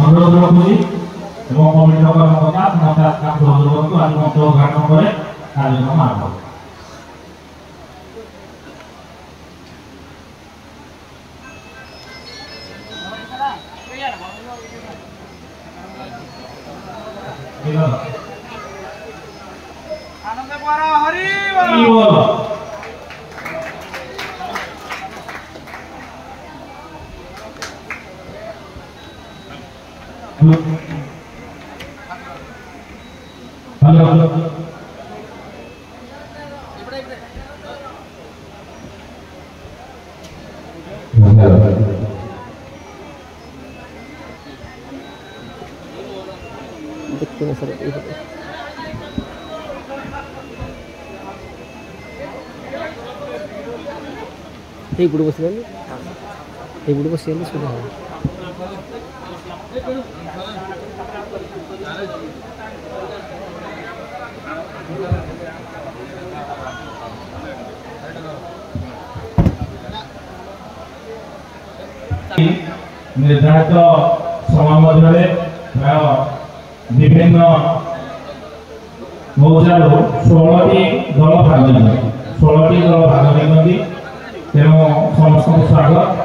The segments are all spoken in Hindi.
अनुरोध रखुची कमिटी कर्मकर्ता मत सहयोग करतु आज मंच उद्घाटन पर कार्यक्रम आरंभ आनंद द्वारा हरि बोल हेलो देखते हैं सर ये गुड़ बस लेंगे ये गुड़ बस लेंगे सुना है निर्धारित समय मध्य प्राय विभिन्न मौजार 16टी दल भाग नहीं 16टी दल भाग नहीं तेणु समस्त स्वागत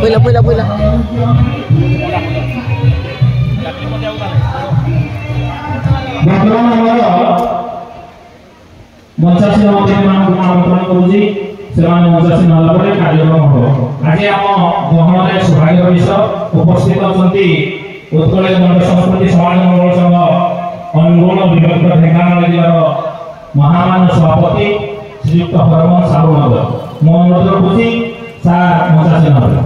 पहिला मंचासी आमंत्रण करुँगी मंचासी नाला कार्यक्रम हम आज आम गहन सौभाग्य विषय उपस्थित अच्छा उत्कल दंड संस्कृति समाज मंगल संघ अनुगुण विभक्त ढेंकानाल जिलार महामान सभापति श्रीयुक्त हरमन साहू नगर मो अनुरोध रखुची सार मंचासी नाला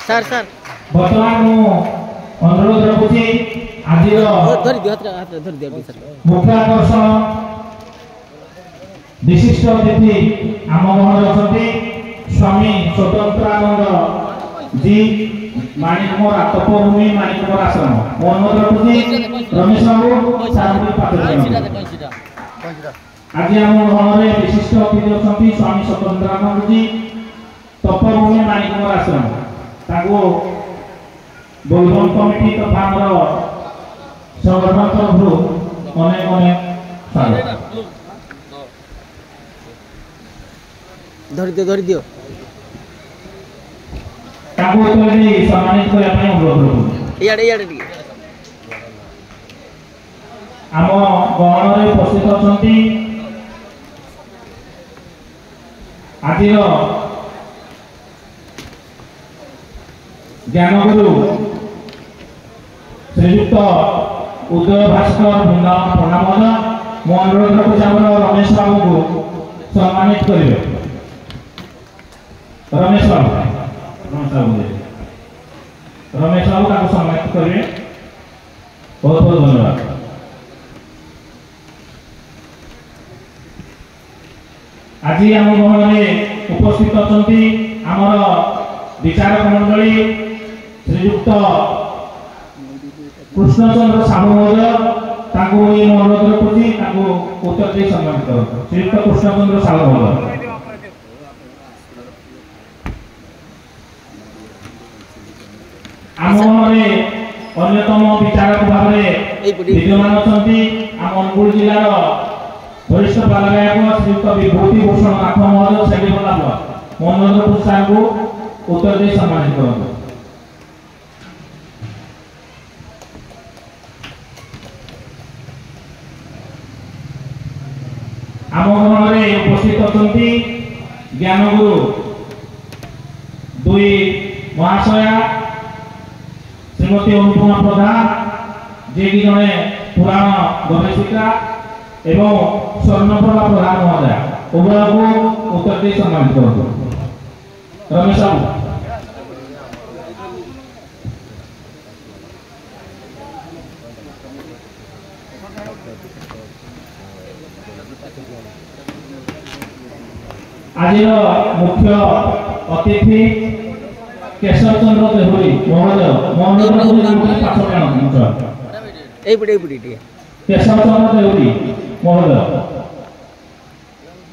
सर सर वर्तमान अनुरोध रखुची आज मुख्य आकर्षण विशिष्ट अतिथि आम महल अच्छा स्वामी स्वतंत्रानंद जी माणिकमोरा तपोभूमि माणिकमोरा आश्रम मो अनुरोध रखुची रमेश बाबू सार आज आम महल विशिष्ट अतिथि अच्छा स्वामी स्वतंत्रानंद जी तपोभूमि माणिकमोरा आश्रम ताको बोलबम कमिटी तथा संगठन तरफ अनेक अनेक स्वागत धर दियो ताको सम्मानित करने अनुरोध इयाड़े आम गहन उपस्थित अच्छा आज ज्ञानगुरु श्रीयुक्त उदय भास्कर वृंदावन प्रणाम मो अनुरोध रखुच रमेश बाबू को सम्मानित करेंगे रमेश बाबू का सम्मानित करेंगे बहुत बहुत धन्यवाद आज आम गहन उपस्थित अच्छा आमर विचारक मंडली श्रीयुक्त कृष्णचंद्र साहू महोदय अनुरोध रखुची उत्तर दे सम्मानित कर श्रीयुक्त कृष्णचंद्र साहू महोदय आम अन्यतम विचारक भाव विद्यमान अच्छा आम अनुगुल जिलार वरिष्ठ बालगायक श्रीयुक्त विभूति भूषण नाथ महोदय मनोज सार को उत्तर दे सम्मानित करନ୍ତୁ। आम ग्रहण में उपस्थित अछंती ज्ञानगुरु दुई महाशया श्रीमती अनुपमा प्रधान जे कि जने पुराण गवेषिका एवं स्वर्णप्रभा प्रधान महोदय उभय को उत्तर दे सम्मानित करନ୍ତୁ। रमेश बाबू आज मुख्य अतिथि केशव चंद्र देहुरी महोदय महोदय पाठ केशव चंद्र देहुरी महोदय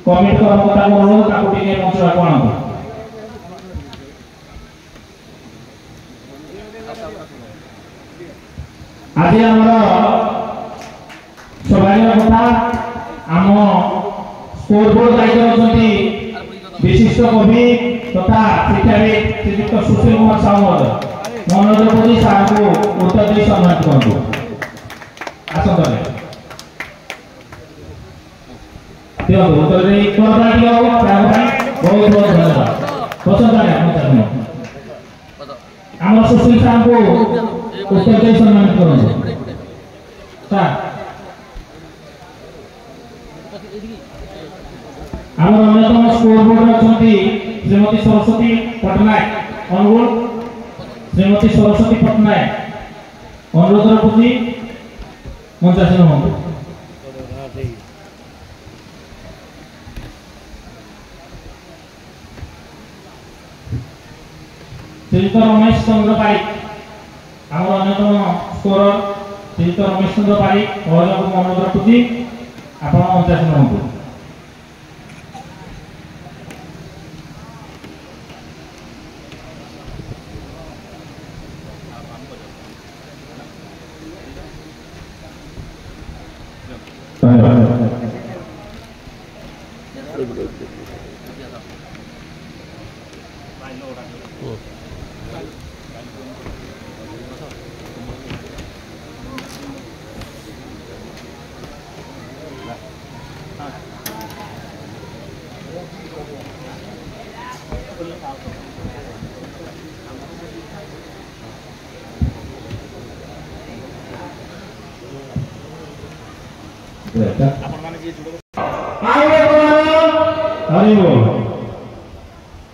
कमिटी कर्मकर्ता अनुरोध ताको टिके मंच आको आज सौभाग्य कथा आम स्कोर बोर्ड दायित्व विशिष्ट कवि तथा शिक्षाविद श्रीयुक्त सुशील कुमार साहू मनोज सार को उत्तर दे सम्मानित करନ୍ତୁ। आसंतले दियो उत्तर दे कोना दियो बहुत बहुत धन्यवाद। पसंद आया हम सुशील साहब को उत्तर दे सम्मानित करନ୍ତୁ। सर आम अन्यतम स्कोर बोर्ड अच्छी श्रीमती सरस्वती पट्टनायक अनुरोध श्रीमती सरस्वती पट्टनायक अनुरोध रखुची मंचासीन हूँ। श्रीयुक्त रमेश चंद्र पारिक आम अन्यतम स्कोर श्रीयुक्त रमेश चंद्र पारिक महोदय को अनुरोध रखुची आप मंचासीन हूँ।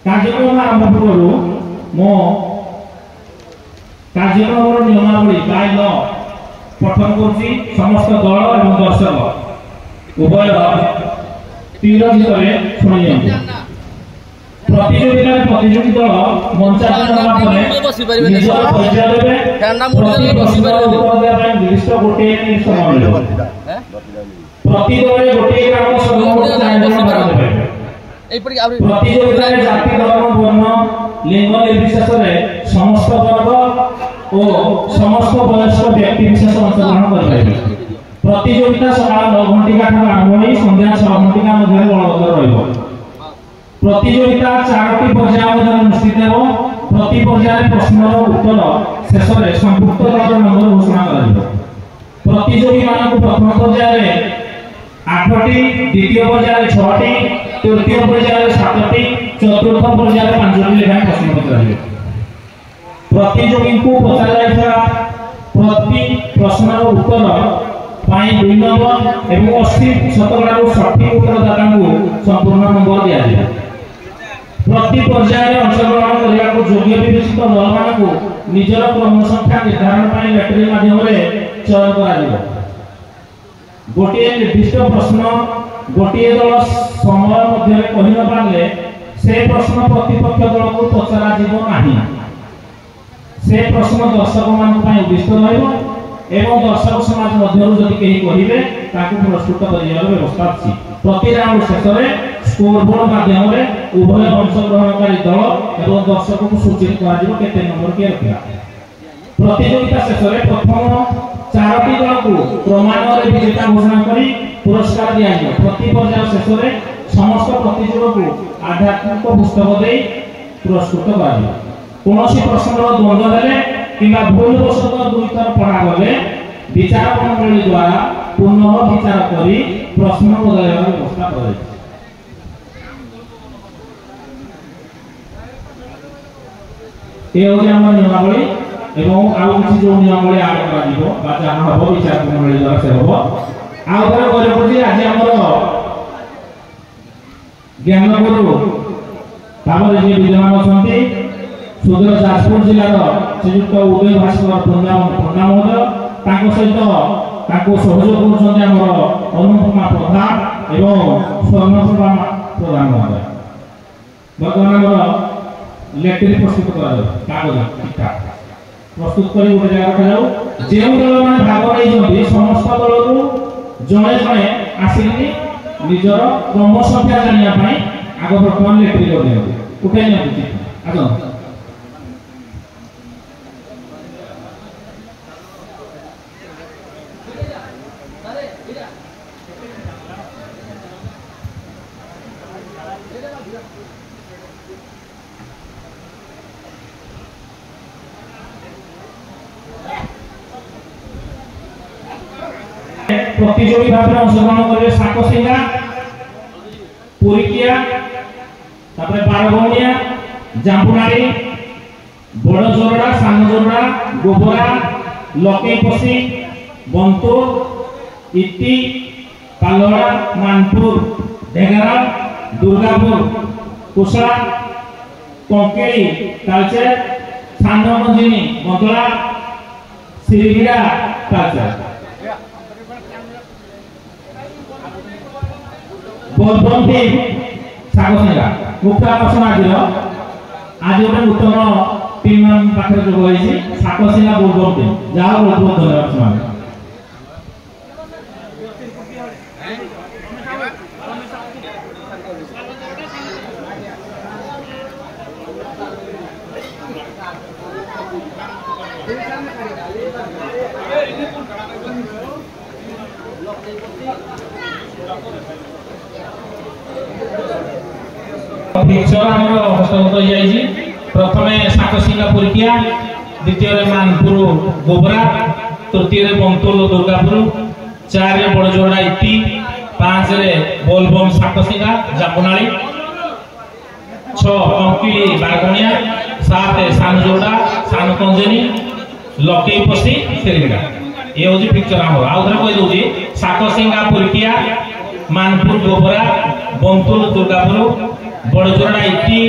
कार्यक्रम आरंभ पूर्व मो कार्यक्रम नियमावली बाय ल पठन करुची समस्त दल एवं दर्शक उभय तीर भितर शुणी प्रतियोगिता प्रतियोगी दल मंचासन निर्दिष्ट गोटे समय प्रति दल गोटे ग्राम प्रतियोगिता जाति धर्म वर्ण लिंग निर्विशेष समस्त वर्ग और समस्त वयस्क व्यक्ति विशेष अंशग्रहण करेंगे। प्रतियोगिता सकाल 9 घंटा आरंभ हो संध्या 6 घंटा मध्य बलबद्ध रही। प्रतियोगिता 4टी पर्याय मध्य अनुष्ठित हो। प्रति पर्याय प्रश्नर उत्तर शेष में संपुक्त दल नंबर घोषणा कर प्रतियोगी मान प्रथम पर्याय 8टी द्वितीय पर्याय 6टी तृतीय पर्याय 7टी चतुर्थ पर्याय 5टी लेखा प्रश्न पचारे प्रतियोगी को पचारा प्रति प्रश्नर उत्तर पाई 2 नंबर एवं 80% सठिक उत्तरदाता को संपूर्ण नंबर दिया जाए। प्रति पर्याय अंशग्रहण करने को योग्य विवेचित दल मान निजर क्रम संख्या निर्धारण पाई लैटरी माध्यम चयन करा गोटे निर्दिष्ट प्रश्न गोटे दल समय मध्य कहि न पाले से प्रश्न प्रतिपक्ष दल को पचरा जीवो नाही। से प्रश्न दर्शक मान पई उद्दिष्ट रहइबो एवं दर्शक समाज मध्यरु जदि केही कहिबे ताकु प्रस्तुत करियार व्यवस्था अछि। प्रति राउंड शेष में स्कोर बोर्ड माध्यम रे उभय अंशग्रहणकारी दल एवं दर्शक को सूचित करा जिवो केते नंबर के रखिया। प्रतियोगिता शेष में प्रथम 4टी दल को क्रमान्वये विजेता घोषणा करी पुरस्कार दिया जाय। प्रति पर्याय शेष में समस्त प्रतियोगी को आध्यात्मिक पुस्तक दे पुरस्कृत करा कोनोसी प्रश्नर द्वंद्व हेले किंबा भूल वशतः दुई थर पढ़ा गले विचार मंडली द्वारा पुनः विचार करी प्रश्न बदलाइबार व्यवस्था करे ए होजे हमर नियमावली एवं आउ किछि जो नियमावली आड करा दिबो बा जहाँ हबो विचार मंडली द्वारा से हबो आउ करे करे पछि आज हमर ज्ञानगुरु भाବରେ जे विद्यमान अछंती सुदूर जाजपुर जिल्लार श्रीयुक्त उदय भास्कर पण्डा महोदय ताको सहित ताको सहयोग करुछन्ती हमर अनुपमा प्रधान एवं स्वर्णप्रभा प्रधान महोदय वर्तमान हमर लेटर प्रस्तुत करा कागज चिठा प्रस्तुत करी गोटे जगह रखा जाऊ जेउ दल माने भाग नै समस्त दलरू जणे जणे आसिली निजर क्रम संख्या जानिया पई आगो वर्तमान लेटर कर दियौ उठाई नै आजो प्रतियोगी भाव में अंशग्रहण करेंगे साकसिंगा पुरिकिया तापरे बारगौनिया जांपुनारी बड़ जोरडा सान जोरडा गोबरा लकेपसी बंतुर इट्टी पालोड़ा मानपुर ढेगारा दुर्गापुर कुसला कंकेली तालचेर सानमंजिनी मंतला सिरिगिरा तालचेर बोलबम टीम सागसिंगा मुख्य आकर्षण आज गोटे नूतन टीम पाखे जोग होती सागसिंगा बोलबम टीम जहाँ बहुत बहुत धन्यवाद पिक्चर हमर हस्तगत हो जाई प्रथमे साकसिंगा पुरिकिया द्वितीय रे मानपुर गोबरा तृतीय रे बंतुल दुर्गापुर चार रे बड़जोड़ा इट्टी पांच रे बोलबम साकसिंगा जापुनाली 6 कंकिली बारगणिया 7 सानजोड़ा सानकंजनी लकेपसी सेरिगडा ये होजी पिक्चर हमर आउ थरे कहि दोजी साकसिंगा पुरिकिया मानपुर गोबरा बंतुल दुर्गापुर बड़जोड़ा इट्टी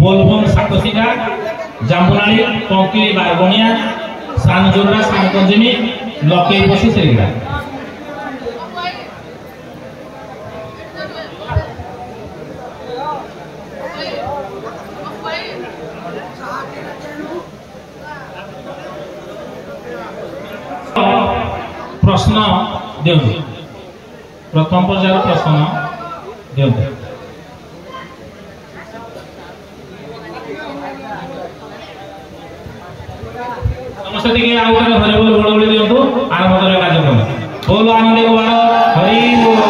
बोलबम साकसिंगा जामुनाली कंकिली बारगणिया सानजोड़ा सानकंजनी लकेपसी सेरिगडा प्रश्न देउ प्रथम पर्यायर प्रश्न देउ समस्त दिखे आउ हरि बोल बड़बड़ी दियंतु आरंभ करे कार्यक्रम बोलो आनंद कुमार हरि बोल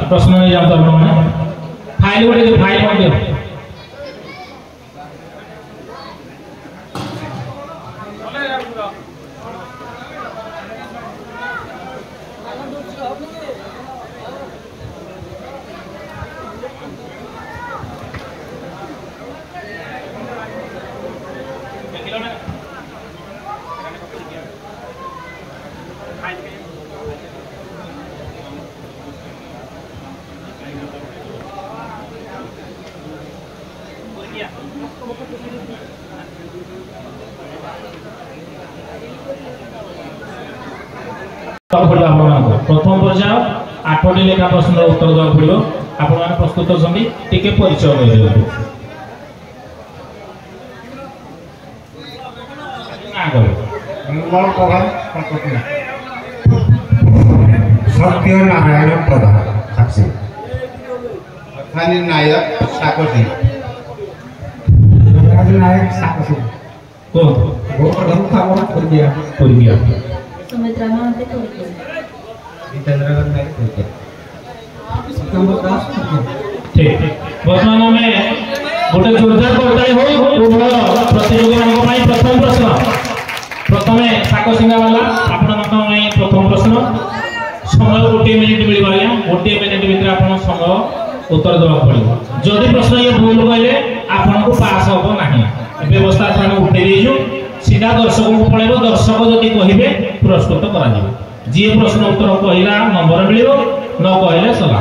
प्रश्न नहीं जाता फाइल गोटे फाइल प्रथम पर्याय 8टी लेखा प्रश्न उत्तर देवा पड़ो। आपण मैंने प्रस्तुत अच्छा टिके परिचय सत्यनारायण प्रधान साक्षी अर्थानी नायक साकोसी नायक साकोसी को गोवर्धन खामर कर दिया सुमित्रा महाते कर दिया चंद्रगढ़ नायक कर दिया सिकंदर दास कर दिया। ठीक वर्तमान में गोटे जोरदार करताली हो उभय प्रतियोगी मानक पई प्रथम प्रश्न प्रथमे साकोसिंगा वाला आपण मानक पई प्रथम प्रश्न समय 1 मिनिट मिलिबा या 1 मिनिट भीतर आपण समय उत्तर देबा पड़िबो। जदि प्रश्न ये भूल कहले आपण को पास होबो नाही। व्यवस्था थाने उठे देजु सीधा दर्शक को पळेबो। दर्शक जदि कहिबे पुरस्कृत करा दिबो। जे प्रश्न उत्तर कहिला नंबर मिलिबो न कहले सला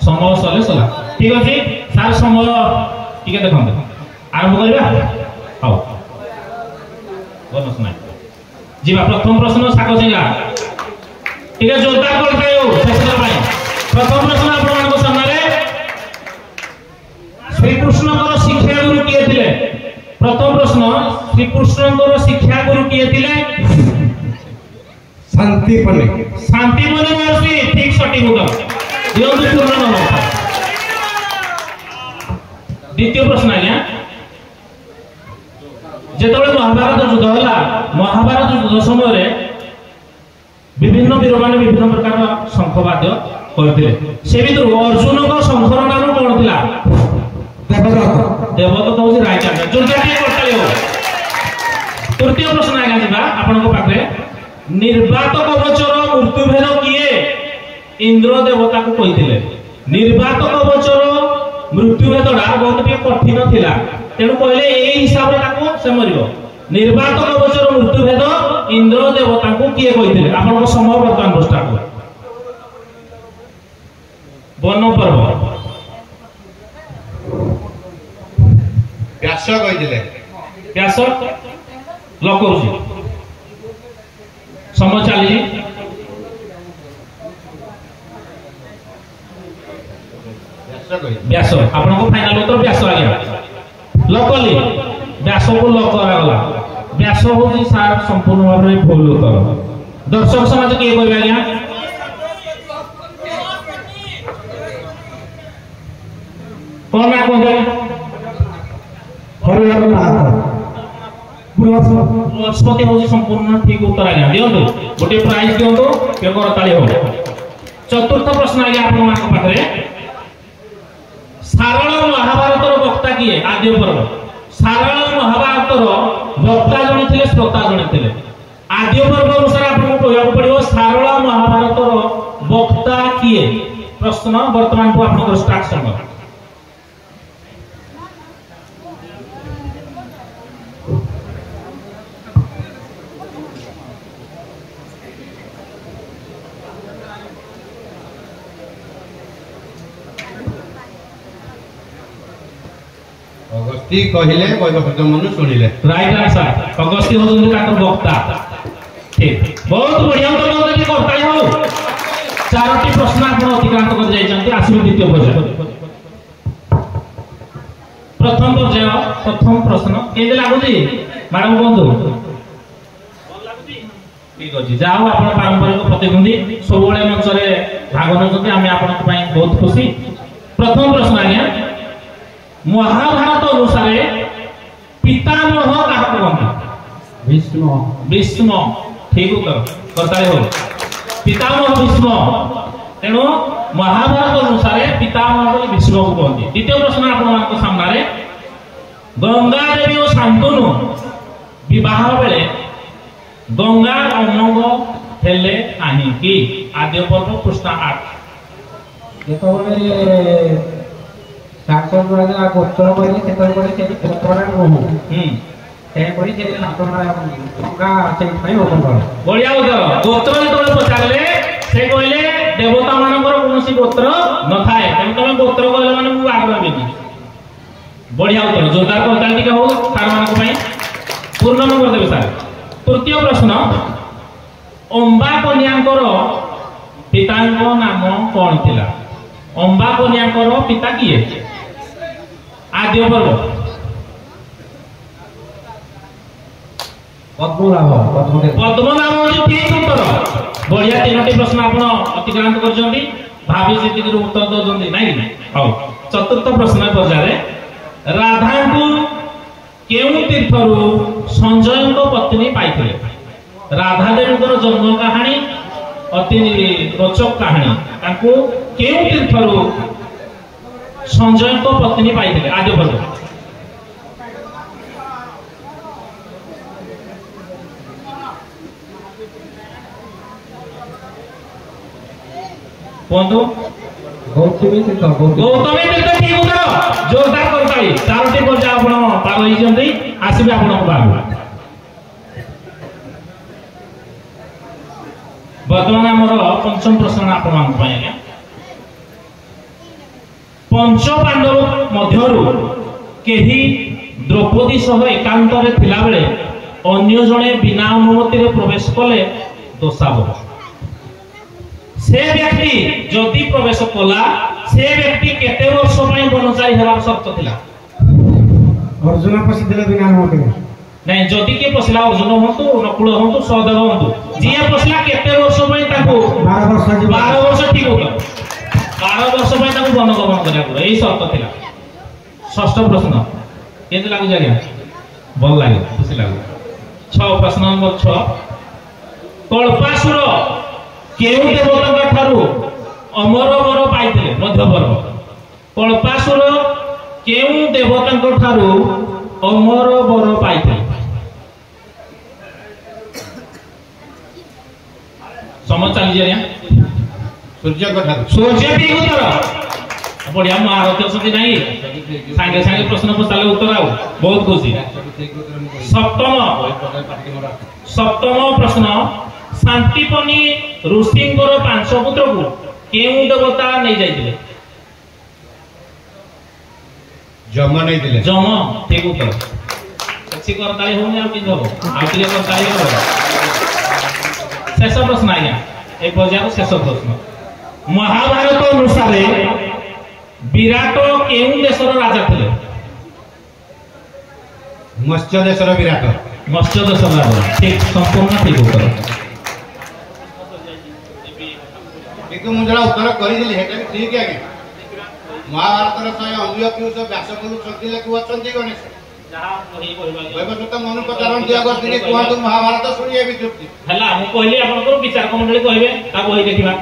समय सले सला। ठीक अछि सार समय टिके देखन आरंभ करबा। आओ बोनस नाही जीवा प्रथम प्रश्न साकोसिंगा ठीक है जोरदार करते हो सेक्शन भाई। प्रथम प्रश्न आपण मानको सामने श्री कृष्ण को शिक्षा गुरु किए थिले। प्रथम प्रश्न श्री कृष्ण को शिक्षा गुरु किए थिले शांतिपने महर्षि। ठीक सटीक उत्तर दियो पूर्ण नंबर। द्वितीय प्रश्न आज्ञा जेतबे महाभारत युद्ध होला महाभारत युद्ध समय विभिन्न वीर माने विभिन्न प्रकार शंखवाद्य करथिले। से भी अर्जुन को शंखर नाम कोन थिला देवदत्त होछि राइट आंसर। जोरदार करताली हो। तृतीय प्रश्न आगे जिबा आपन को पाखरे निर्वात कवचर मृत्युभेद किए इंद्र देवता को कहिथिले। निर्वात कवचर मृत्युभेदडा बहुत टिके कठिन थिला तेनु कहले एई हिसाब रे ताको से मरियो। निर्वात कवचर मृत्युभेद इंद्र देवता को किए कहिथिले। आपन को समय वर्तमान स्टार्ट हो। वन पर्व व्यास कहिथिले। व्यास लॉक करूची समय चली व्यास आपन को फाइनल उत्तर व्यास आ गया। लॉक कली व्यास को लॉक करा गला। व्यास होची सार संपूर्ण भाव रे भूल उत्तर। दर्शक समाज के कहबे आज्ञा कोन ना कहबे हरिहर नाथ बृहस्पति होची संपूर्ण ठीक उत्तर आज्ञा दियंतु। गोटे प्राइज दियंतु के करताली हो। चतुर्थ प्रश्न आज्ञा आपन मान पाखरे सारण महाभारतर वक्ता किए आद्य पर्व। सारण महाभारतर वक्ता जने थिले श्रोता जने थिले। आद्य पर्व अनुसार आपको कहବାକୁ पड़िबो सारण महाभारतर वक्ता किए। प्रश्न वर्तमान को आपन स्टार्ट संग अगस्ती कहिले वैवस्वत मनु सुनिले। राइट आंसर अगस्ती होजंती ताकर वक्ता। ठीक बहुत बढ़िया उत्तर देबे करताई हो। चारोटी प्रश्न आपण अतिक्रांत कर जाय छथि। आसिबे द्वितीय पर्याय। प्रथम पर्याय प्रथम प्रश्न केजे लागुजी मैडम बंधु ठीक अछि। जाओ आपण पारंपरिक प्रतिद्वंदी सबोले मंच रे भाग नछथि आमे आपण पई बहुत खुशी। प्रथम प्रश्न आज्ञा महाभारत अनुसार पितामह काहको कहନ୍ତି? भीष्म ठीक उत्तर करताले हो। पितामह भीष्म तेणु महाभारत अनुसार पितामह बोली भीष्म को कहନ୍ତି। द्वितीय प्रश्न आपण मानक सामने गंगा देवी और शांतनु विवाह बेले गंगा अमंग हेले नाही कि आद्य पर्व पृष्ठ 8 जेतबे शासन राजा गोत्र करी सेतबे कोले से गोत्ररा रहू से कोली से शासन राजा गंगा से पई ओपन कर बढ़िया उत्तर। गोत्र जेतबे पचारले से कहले देवता मानकर कोनोसी गोत्र न थाए तेणु तमे गोत्र कहले माने मु आगला बेबी बढ़िया उत्तर जोरदार करताल टिके हो सार मान को पूर्ण नंबर देबे सार। तृतीय प्रश्न अंबा कन्याकर पितांक नाम कौन थिला? अंबा कन्याकर पिता किए? आद्य पर्व पद्मनाभ पद्मनाभ होची ठीक उत्तर। बढ़िया तीनोटी प्रश्न आपण अतिक्रांत करजंदी भाभी जेतिक उत्तर दजंदी नाही नाही। हाउ चतुर्थ प्रश्न पजारे राधा को केउ तीर्थरु संजय को पत्नी पाइथिले? राधा देवी को जन्म कहानी अति रोचक कहानी ताको केउ तीर्थरु संजय को पत्नी पाइथिले? आद्य पर्व बंधु गौतमी तीर्थ गौतमी तीर्थ ठीक उत्तर जोरदार करताली चारोटी पर्जा आपण पार होई जंदी आसीबे आपण को बाबू। वर्तमान हमर पंचम प्रश्न आपण मान पय आज्ञा पंच पांडव मध्यरु केही द्रौपदी सह एकांत रे थिला बेले अन्य जणे बिना अनुमति रे प्रवेश कले दोषाबह। से व्यक्ति जदि प्रवेश कला से व्यक्ति केते वर्ष पय बनचारी हेबार शर्त थिला? अर्जुन पसिदिले बिना अनुमति नहीं जदि के पसला अर्जुन होंतु नकुल होंतु सहदेव होंतु जिया पसला केते वर्ष पय ताको 12 वर्ष ठीक होता 12 वर्ष पय ताको वनगमन करिया पड़े एई शर्त थिला। षष्ठ प्रश्न केते लागु जागे भल लागे खुशी लागु। 6 प्रश्न नंबर 6 कल्पासुर केउ देवता ठारू अमर वर पाइथिले? मध्य पर्व कल्पासुर केउ देवता ठारू अमर वर पाइथिले? समय चली जाए सूर्य को ठारू सूर्य भी उत्तर बढ़िया महारथी असती नहीं सांगे सांगे प्रश्न पचारे उत्तर आउ बहुत खुशी। सप्तम प्रश्न शांतिपनी ऋषिंकर 5 पुत्र को केउ देवता नहीं जाइतिले? जम नहीं दिले जम ठीक उत्तर। अच्छी करताली होने आ किन हो आ क्लियर करताली हो। शेष प्रश्न आज्ञा ए पर्याय शेष प्रश्न महाभारत अनुसार विराट केउ देशर राजा थिले? मत्स्य देशर विराट मत्स्य देशर राजा ठीक संपूर्ण ठीक उत्तर। କିନ୍ତୁ ମୁଁ ଜଣା ଉତ୍ତର କରିଦେଲି ହେଟା ବି ଠିକ ଆଜ୍ଞା। ମହାଭାରତର 100 ଅଙ୍ଗୀୟ ପିୟୁଷ ବ୍ୟାସକରୁ ଛନ୍ଦି ଲେଖୁ ଅଛନ୍ତି ଗଣେଶ ବୈବସ୍ୱତ ମନୁ ପଚାରଣ ଦିଆଗତ ଦିନେ କୁହନ୍ତୁ ମହାଭାରତ ଶୁଣିଏ ବି ଯୁକ୍ତି ହେଲା। ମୁଁ କହିଲି ଆପଣଙ୍କର ବିଚାରକ ମଣ୍ଡଳୀ କହିବେ ତା ବହି ଦେଖିବା।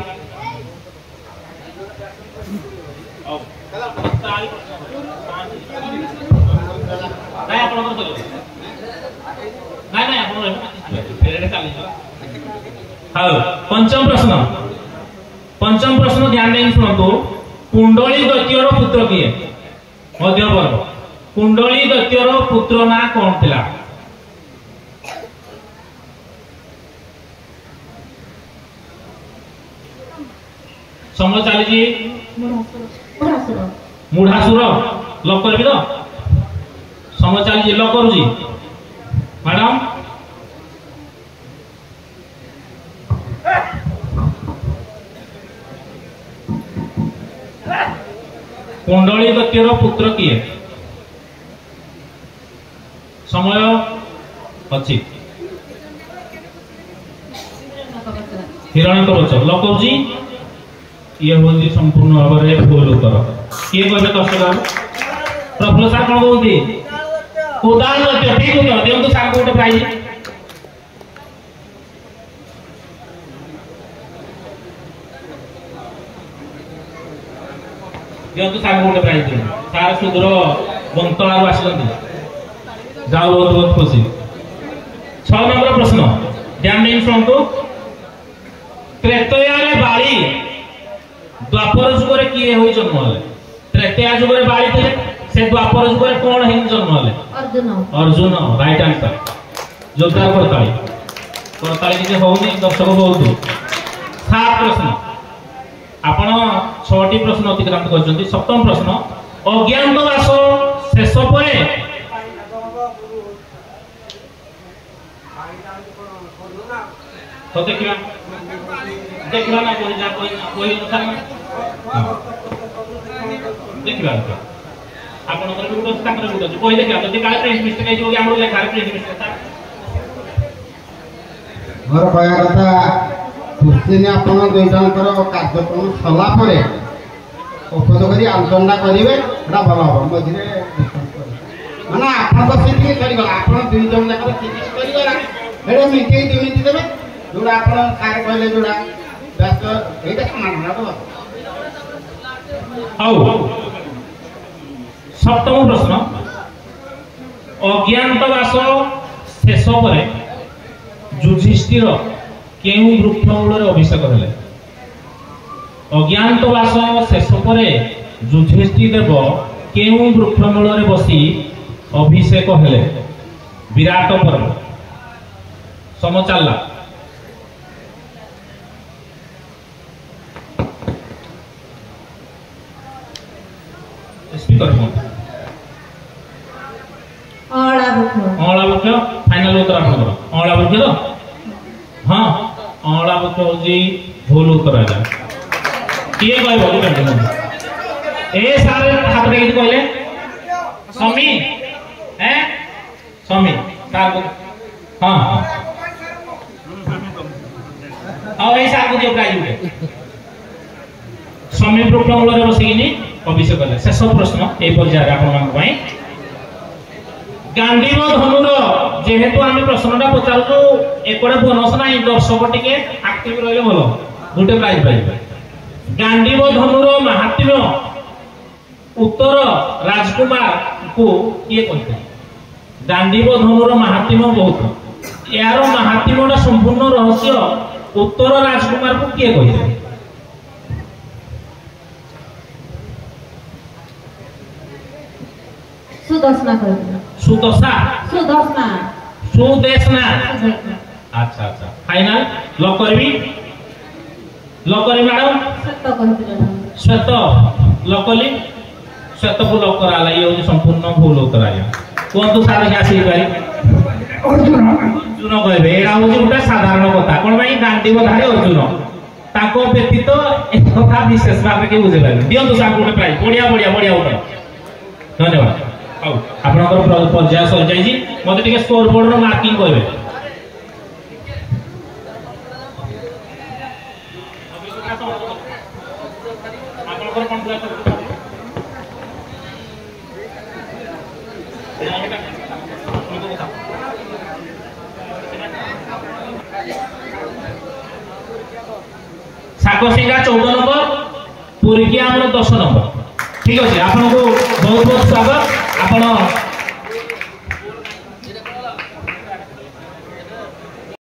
ନାଇଁ ଆପଣଙ୍କର କହିବେ ନାଇଁ ନାଇଁ ଆପଣ ଫେରେଡେ ଚାଲି ଯିବା। हाउ पंचम प्रश्न ध्यान दें सुनतु कुंडली दैत्यर पुत्र किए? मध्य पर्व कुंडली दैत्यर पुत्र ना कौन थिला? समय चली जी मुढ़ासुर लॉक कर भी तो समय चली जी लॉक करू जी मैडम कुंडली दैत्यर पुत्र किए? समय अच्छी हिरण्यकवच लॉक जी ये होजी संपूर्ण भाव में भूल उत्तर। किए कहबे कष्टकर प्रफुल्ल सार कोन कहउती उदाहरण दैत्य ठीक उत्तर देंतु सार को गोटे प्राइज दिंतु सार गोटे प्राइज सार सुदूर बंतला आसती जाओ बहुत बहुत खुशी। 6 नंबर प्रश्न ध्यान दें शुणु त्रेतया बाली द्वापर जुग रे किए होई जन्म हले? त्रेतया जुग रे बाली थे से द्वापर जुग रे कोन हेन जन्म हले? अर्जुन राइट आंसर जोरदार करताली कि होउनी दर्शक बहुत। 7 प्रश्न आपण 6टी प्रश्न अतिक्रांत करछन्ती। 7म प्रश्न अज्ञातवास शेष पर तो देखिबा देखिबा ना कोई जा कोई कथा ना देखिबा आपण कर गुड ताकर गुड कोई देखिबा तो काल प्रिंट मिस्टेक जो हमरो लेखा प्रिंट मिस्टेक मोर कहया कथा क्वेश्चन आपण दुई जनकर कार्यक्रम सला परे उपद करी आलोचना करिवे एटा भल हो मझिरे माने आपण तो सिटी करि गला आपण दुई जन लेकर सिटी करि गला एडे मिटिंग दुई मिनिट देबे जोड़ा आपण कार्य कहले जोड़ा व्यस्त एटा समान ना तो आओ सप्तम प्रश्न अज्ञातवास शेष पर युधिष्ठिर केउ वृक्ष मूल अभिषेक हेले अज्ञातवास शेष पर युधिष्ठिर देव केउ वृक्ष मूल बसी अभिषेक हेले विराट पर्व सम चलला स्पीकर अला वृक्ष फाइनल उत्तर आपनकर अला वृक्ष तो हां अला वृक्ष होजी भूल उत्तर आजा किए कहबो ए सारे हाथ रे किछ कहले समी हैं समी सार को हां हां ए सार को दियो प्राइज उठे समी वृक्ष मूल रे बसिकिनी अभिषेक कले शेष प्रश्न ए पर्याय आपन मान पई गांडीव धनुर जेहेतु आम प्रश्नटा पचारू एपटे बोनस ना दर्शक टिके एक्टिव रहिले भल गोटे प्राइज पाइबे गांडीव धनुर महात्म्य उत्तर राजकुमार को किए कहते गांडीव धनुर महात्म्य बहुत यार महात्म्यटा संपूर्ण रहस्य उत्तर राजकुमार को किए कहते सुदर्शना कहते सुदशा सुदर्शना सुदेशना अच्छा अच्छा फाइनल लॉक करबी मैडम सत्य कहते श्वेत लॉक कली श्वेत को लॉक कराला ये होची संपूर्ण भूल उत्तर आया कोन तो सारे क्या सही पारी अर्जुन कहबे एरा होची गोटे साधारण कथा कोन भाई गांडीव धारे अर्जुन ताको व्यतीत एक कथा विशेष भाव के बुझे पारे दियो तो सार गोटे प्राइज बढ़िया उत्तर धन्यवाद आपनकर पर्याय सर जाई जी मते टिके स्कोर बोर्ड रो मार्किंग करबे आपनकर कोन साकोसिंगा 14 नंबर पुरकिया हमर 10 नंबर ठीक अछि आपनको बहुत बहुत स्वागत आपण